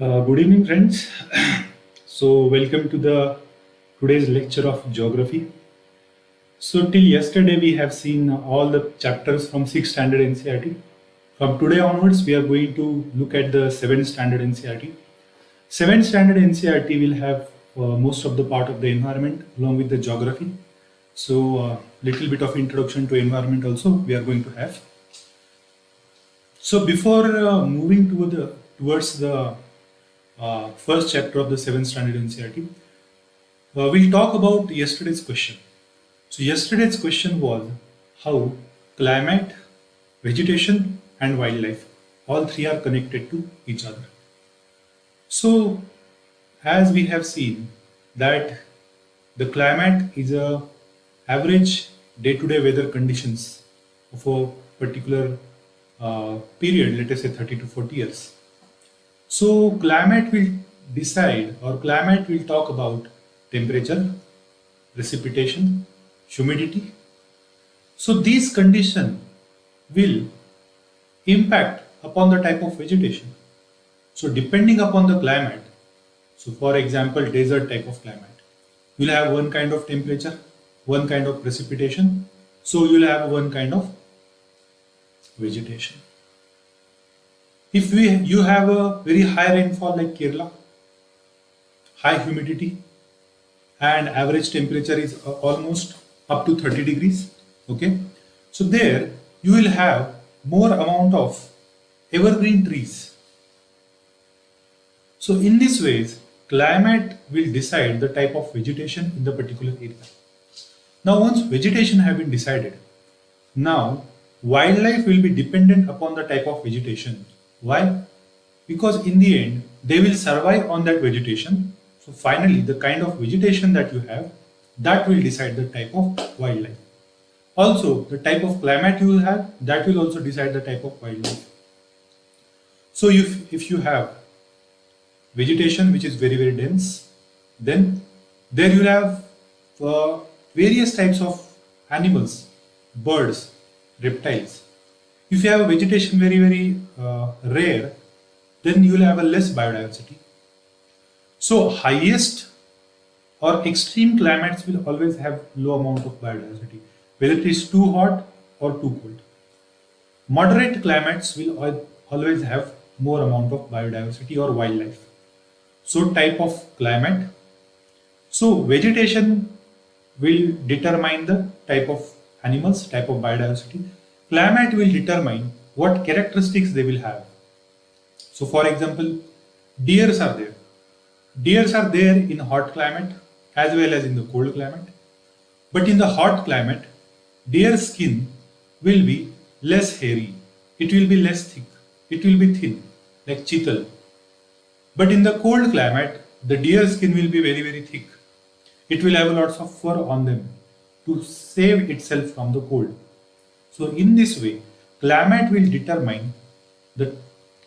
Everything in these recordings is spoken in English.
Good evening, friends. So, welcome to the today's lecture of geography. So, till yesterday, we have seen all the chapters from 6th standard NCERT. From today onwards, we are going to look at the 7th standard NCERT. 7th standard NCERT will have most of the part of the environment along with the geography. So, little bit of introduction to environment also we are going to have. So, before moving towards the first chapter of the 7th standard NCERT, we'll talk about yesterday's question. So, yesterday's question was how climate, vegetation, and wildlife all three are connected to each other. So, as we have seen that the climate is a average day-to-day weather conditions of a particular period, let us say 30 to 40 years. So climate will decide or climate will talk about temperature, precipitation, humidity. So these conditions will impact upon the type of vegetation. So depending upon the climate, so for example, desert type of climate, you'll have one kind of temperature, one kind of precipitation. So you'll have one kind of vegetation. If you have a very high rainfall like Kerala, high humidity, and average temperature is almost up to 30 degrees, okay, so there you will have more amount of evergreen trees. So in this ways, climate will decide the type of vegetation in the particular area. Now once vegetation have been decided, now wildlife will be dependent upon the type of vegetation. Why? Because in the end, they will survive on that vegetation. So finally, the kind of vegetation that you have, that will decide the type of wildlife. Also, the type of climate you will have, that will also decide the type of wildlife. So if you have vegetation which is very, very dense, then there you will have various types of animals, birds, reptiles. If you have a vegetation very, very rare, then you will have a less biodiversity. So highest or extreme climates will always have low amount of biodiversity, whether it is too hot or too cold. Moderate climates will always have more amount of biodiversity or wildlife. So type of climate. So vegetation will determine the type of animals, type of biodiversity. Climate will determine what characteristics they will have. So for example, deers are there. Deers are there in hot climate as well as in the cold climate. But in the hot climate, deer skin will be less hairy. It will be less thick. It will be thin, like chital. But in the cold climate, the deer skin will be very, very thick. It will have lots of fur on them to save itself from the cold. So in this way, climate will determine the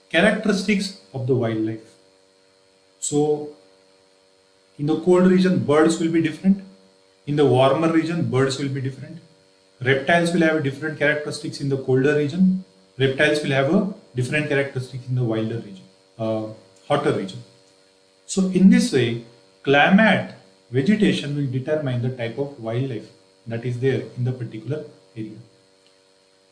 characteristics of the wildlife. So in the cold region, birds will be different. In the warmer region, birds will be different. Reptiles will have different characteristics in the colder region. Reptiles will have a different characteristic in the wilder region, hotter region. So in this way, climate, vegetation will determine the type of wildlife that is there in the particular area.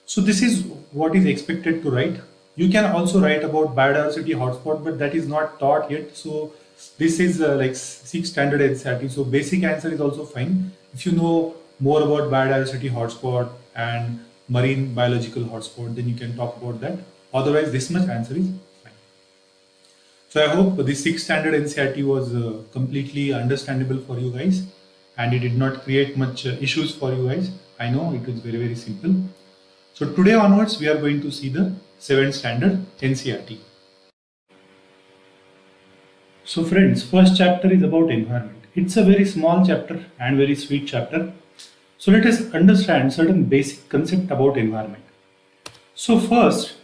So this is what is expected to write. You can also write about biodiversity hotspot, but that is not taught yet. So this is like 6th standard NCERT. So basic answer is also fine. If you know more about biodiversity hotspot and marine biological hotspot, then you can talk about that. Otherwise, this much answer is fine. So I hope the 6th standard NCERT was completely understandable for you guys, and it did not create much issues for you guys. I know it was very, very simple. So today onwards, we are going to see the 7th standard NCERT. So friends, first chapter is about environment. It's a very small chapter and very sweet chapter. So let us understand certain basic concept about environment. So first,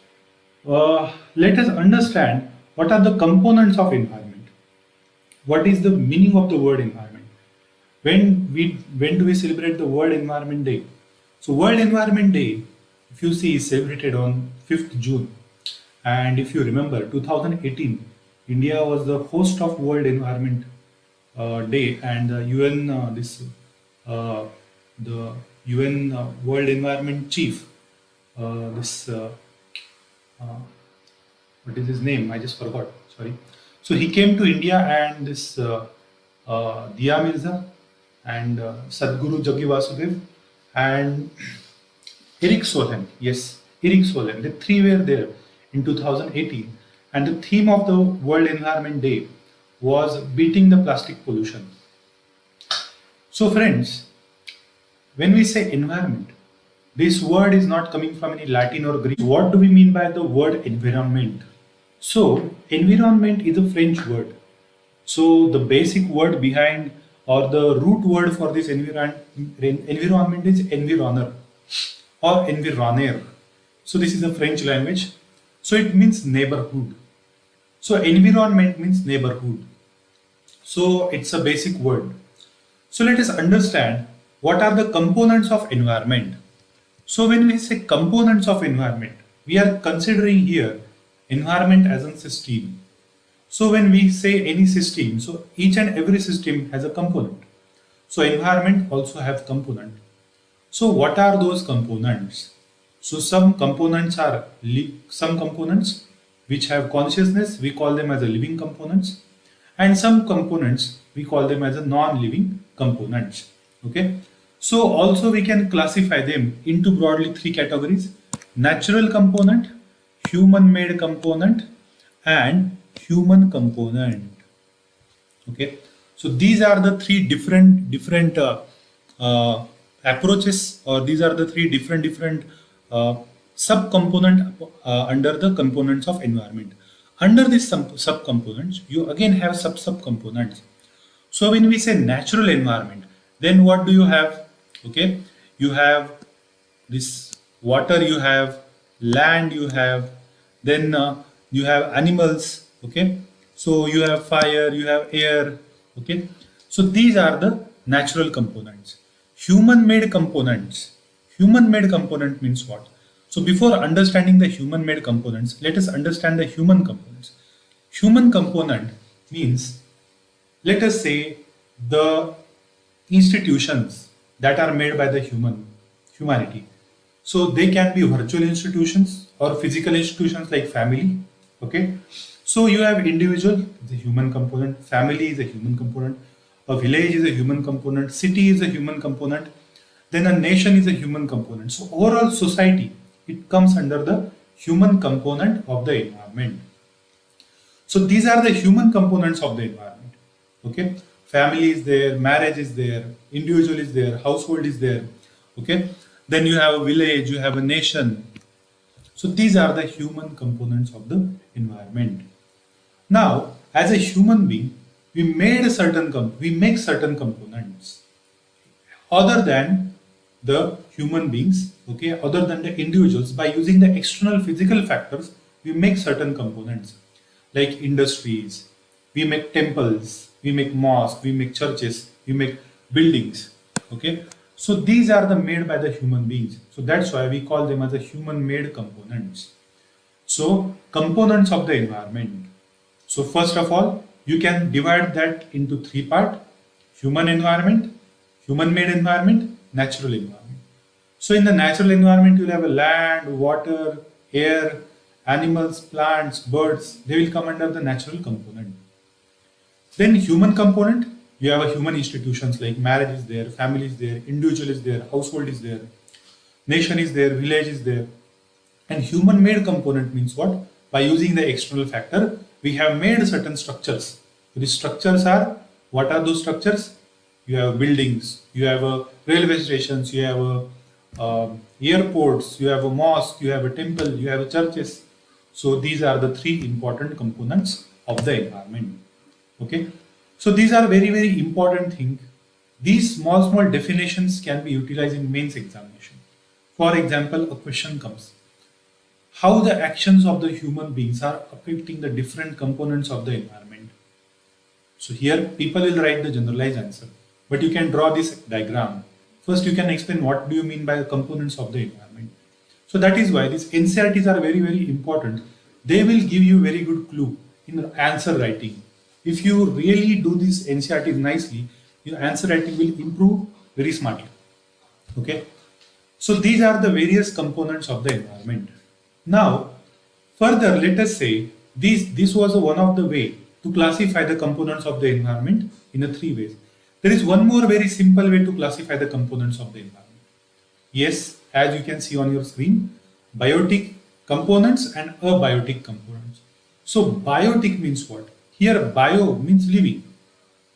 let us understand what are the components of environment. What is the meaning of the word environment? When do we celebrate the World Environment Day? So World Environment Day, if you see, is celebrated on 5th June. And if you remember, 2018, India was the host of World Environment Day, and the UN, uh, the UN World Environment Chief, this uh, what is his name? I just forgot. Sorry. So he came to India, and this Diya Mirza and Sadhguru Jaggi Vasudev and Eric Solheim. Yes, Eric Solheim. The three were there in 2018, and the theme of the World Environment Day was beating the plastic pollution. So, friends, when we say environment, this word is not coming from any Latin or Greek. What do we mean by the word environment? So, environment is a French word. So, the basic word behind or the root word for this environment is environner or environner. So, this is a French language. So, it means neighborhood. So, environment means neighborhood. So, it's a basic word. So, let us understand what are the components of environment. So, when we say components of environment, we are considering here environment as a system. So when we say any system, so each and every system has a component. So environment also have component. So what are those components? So some components are some components which have consciousness, we call them as a living components, and some components we call them as a non-living components. Okay. So also we can classify them into broadly three categories: natural component, human-made component, and human component. Okay, so these are the three different approaches, or these are the three different uh, subcomponent under the components of environment. Under these subcomponents, you again have subcomponents. So when we say natural environment, then what do you have? Okay, you have this water, you have land, you have then you have animals. Okay, so you have fire, you have air. Okay, so these are the natural components. Human made components, human made component means what? So before understanding the human made components, let us understand the human components. Human component means, let us say, the institutions that are made by the humanity. So they can be virtual institutions or physical institutions like family. Okay, so you have individual, the human component, family is a human component, a village is a human component, city is a human component, then a nation is a human component. So overall society, it comes under the human component of the environment. So these are the human components of the environment. Okay, family is there, marriage is there, individual is there, household is there. Okay, then you have a village, you have a nation. So these are the human components of the environment. Now, as a human being, we make certain components other than the human beings, okay, other than the individuals. By using the external physical factors, we make certain components like industries, we make temples, we make mosques, we make churches, we make buildings. Okay, so these are the made by the human beings. So that's why we call them as a human made components. So components of the environment. So first of all, you can divide that into three parts: human environment, human made environment, natural environment. So in the natural environment, you'll have a land, water, air, animals, plants, birds. They will come under the natural component. Then human component, you have a human institutions like marriage is there, family is there, individual is there, household is there, nation is there, village is there. And human made component means what? By using the external factor, we have made certain structures. So these structures are, what are those structures? You have buildings, you have a railway stations, you have airports, you have a mosque, you have a temple, you have a churches. So these are the three important components of the environment. Okay, so these are very important thing. These small definitions can be utilized in mains examination. For example, a question comes: how the actions of the human beings are affecting the different components of the environment. So here people will write the generalized answer, but you can draw this diagram. First, you can explain what do you mean by the components of the environment. So that is why these NCRTs are very important. They will give you very good clue in answer writing. If you really do this NCRT nicely, your answer writing will improve very smartly. Okay. So these are the various components of the environment. Now, further, let us say this was one of the way to classify the components of the environment in a three ways. There is one more very simple way to classify the components of the environment. Yes, as you can see on your screen, biotic components and abiotic components. So biotic means what? Here bio means living.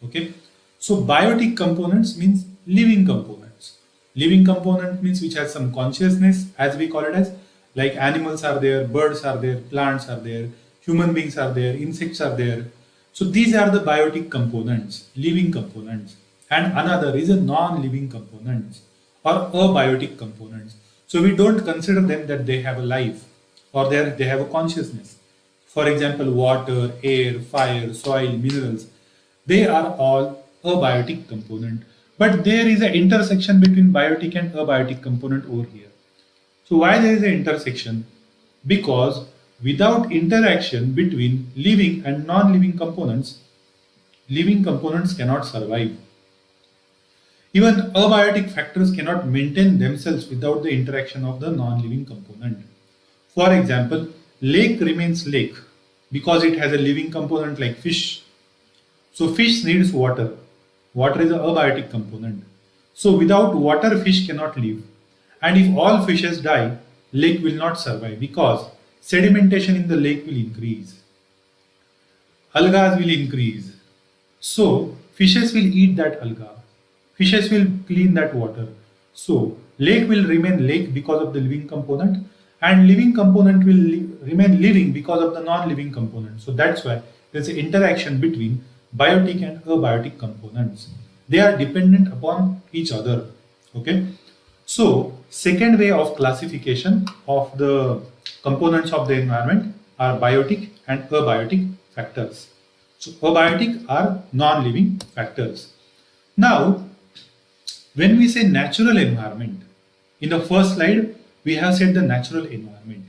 Okay. So biotic components means living components. Living component means which has some consciousness, as we call it as, like animals are there, birds are there, plants are there, human beings are there, insects are there. So these are the biotic components, living components. And another is a non-living components or abiotic components. So we don't consider them that they have a life or they have a consciousness. For example, water, air, fire, soil, minerals, they are all abiotic component. But there is an intersection between biotic and abiotic component over here. So why there is an intersection? Because without interaction between living and non-living components, living components cannot survive. Even abiotic factors cannot maintain themselves without the interaction of the non-living component. For example, lake remains lake because it has a living component like fish. So fish needs water. Water is an abiotic component. So without water, fish cannot live. And if all fishes die, lake will not survive because sedimentation in the lake will increase. Algas will increase. So fishes will eat that alga. Fishes will clean that water. So lake will remain lake because of the living component, and living component will remain living because of the non-living component. So that's why there's an interaction between biotic and abiotic components. They are dependent upon each other. Okay. So second way of classification of the components of the environment are biotic and abiotic factors. So abiotic are non-living factors. Now, when we say natural environment, in the first slide, we have said the natural environment.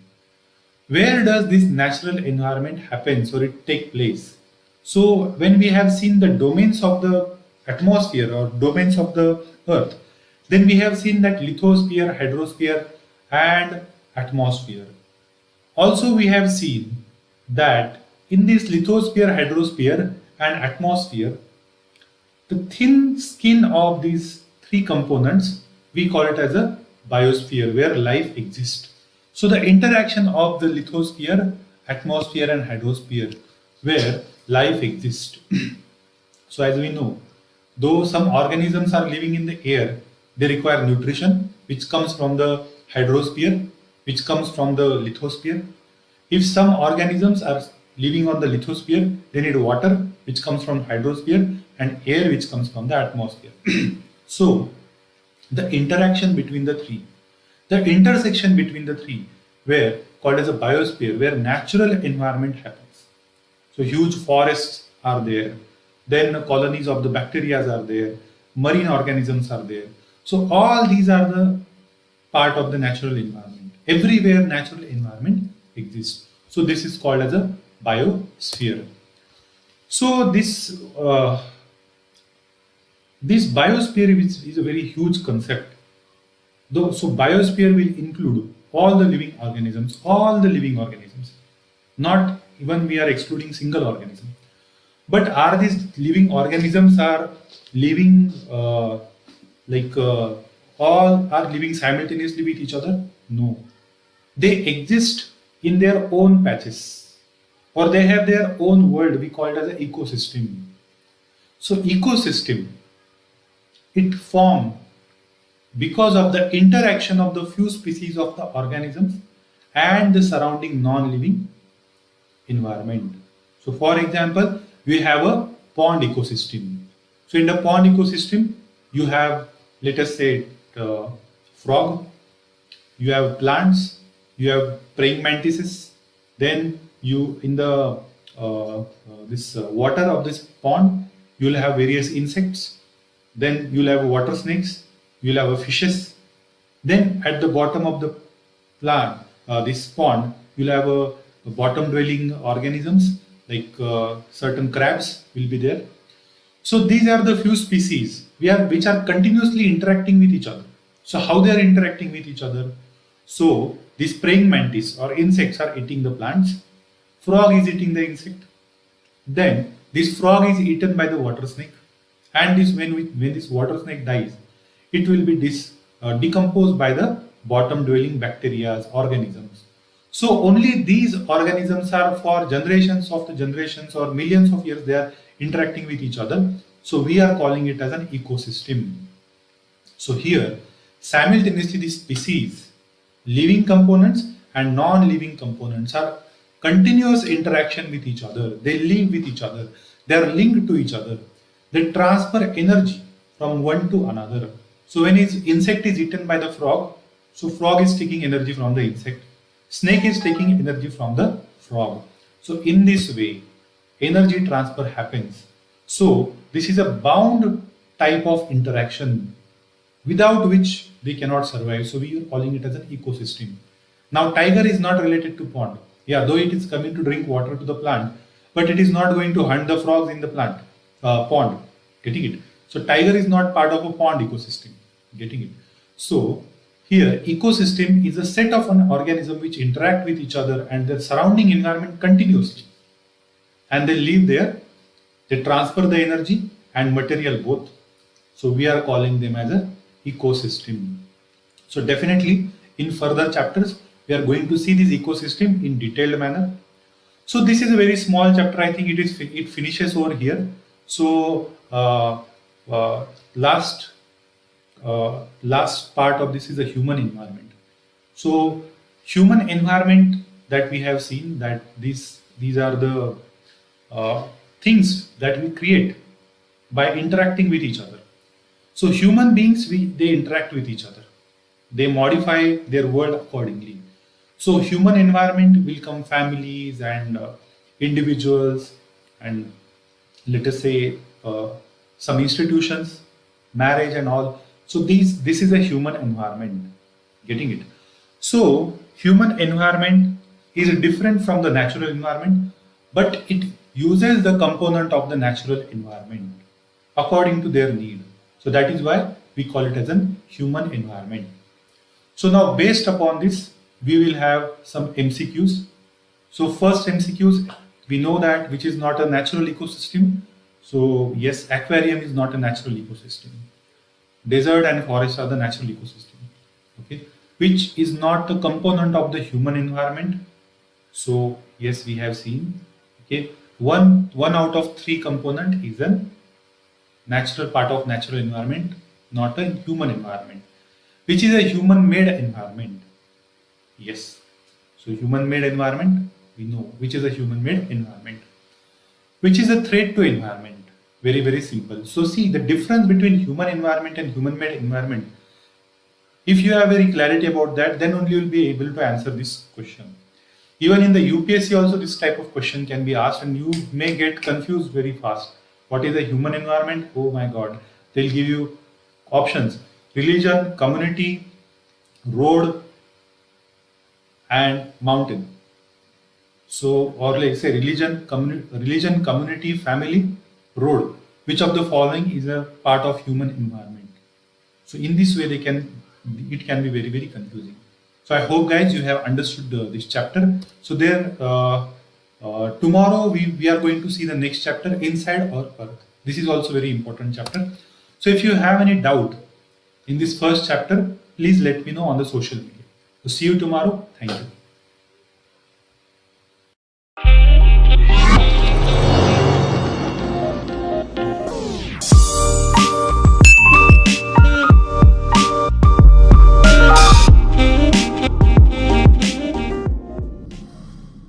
Where does this natural environment happen or it take place? So when we have seen the domains of the atmosphere or domains of the earth, then we have seen that lithosphere, hydrosphere and atmosphere. Also we have seen that in this lithosphere, hydrosphere and atmosphere, the thin skin of these three components, we call it as a biosphere where life exists. So the interaction of the lithosphere, atmosphere and hydrosphere where life exists. So as we know, though some organisms are living in the air, they require nutrition which comes from the hydrosphere, which comes from the lithosphere. If some organisms are living on the lithosphere, they need water which comes from hydrosphere and air which comes from the atmosphere. So the interaction between the three, the intersection between the three where called as a biosphere where natural environment happens. So huge forests are there, then colonies of the bacteria are there, marine organisms are there. So all these are the part of the natural environment. Everywhere natural environment exists. So this is called as a biosphere. So this biosphere is a very huge concept. So biosphere will include all the living organisms, not even we are excluding single organism. But are these living organisms are living all are living simultaneously with each other? No. They exist in their own patches or they have their own world. We call it as an ecosystem. So ecosystem, it formed because of the interaction of the few species of the organisms and the surrounding non-living environment. So for example, we have a pond ecosystem. So in the pond ecosystem, you have, let us say, frog, you have plants, you have praying mantises, then you in the water of this pond, you will have various insects, then you will have water snakes, you will have fishes, then at the bottom of the this pond, you will have a bottom dwelling organisms, like certain crabs will be there. So these are the few species which are continuously interacting with each other. So how they are interacting with each other? So these praying mantis or insects are eating the plants. Frog is eating the insect. Then this frog is eaten by the water snake, and when this water snake dies, it will be decomposed by the bottom dwelling bacteria organisms. So only these organisms are for generations of the generations or millions of years they are interacting with each other. So we are calling it as an ecosystem. So here simultaneously these species, living components and non-living components are continuous interaction with each other. They live with each other. They are linked to each other. They transfer energy from one to another. So when his insect is eaten by the frog, so frog is taking energy from the insect. Snake is taking energy from the frog. So in this way, energy transfer happens. So this is a bound type of interaction without which they cannot survive. So we are calling it as an ecosystem. Now tiger is not related to pond. Yeah, though it is coming to drink water to the plant, but it is not going to hunt the frogs in the pond. Getting it? So tiger is not part of a pond ecosystem. Getting it? So here ecosystem is a set of an organism which interact with each other and their surrounding environment continuously. And they live there. They transfer the energy and material both. So we are calling them as a ecosystem. So definitely in further chapters we are going to see this ecosystem in detailed manner. So this is a very small chapter. I think it finishes over here. So last part of this is the human environment. So human environment that we have seen, that these are the things that we create by interacting with each other. So human beings, they interact with each other. They modify their world accordingly. So human environment will come families and individuals and let us say some institutions, marriage and all. So this is a human environment. Getting it? So human environment is different from the natural environment, but it uses the component of the natural environment according to their need. So that is why we call it as an human environment. So now based upon this, we will have some MCQs. So first MCQs, we know that which is not a natural ecosystem. So yes, aquarium is not a natural ecosystem. Desert and forest are the natural ecosystem. Okay, which is not the component of the human environment. So yes, we have seen. Okay, one out of three component is a natural part of natural environment, not a human environment, which is a human-made environment. Yes. So human-made environment, we know which is a human-made environment. Which is a threat to environment? Very, very simple. So see the difference between human environment and human-made environment. If you have very clarity about that, then only you will be able to answer this question. Even in the UPSC also this type of question can be asked and you may get confused very fast. What is a human environment? Oh my God. They'll give you options. Religion, community, road, and mountain. So, or let's say religion, community, family, road. Which of the following is a part of human environment? So, in this way, it can be very, very confusing. So, I hope guys you have understood this chapter. So, there tomorrow we are going to see the next chapter, inside our earth. This is also very important chapter. So, if you have any doubt in this first chapter, please let me know on the social media. So, see you tomorrow. Thank you.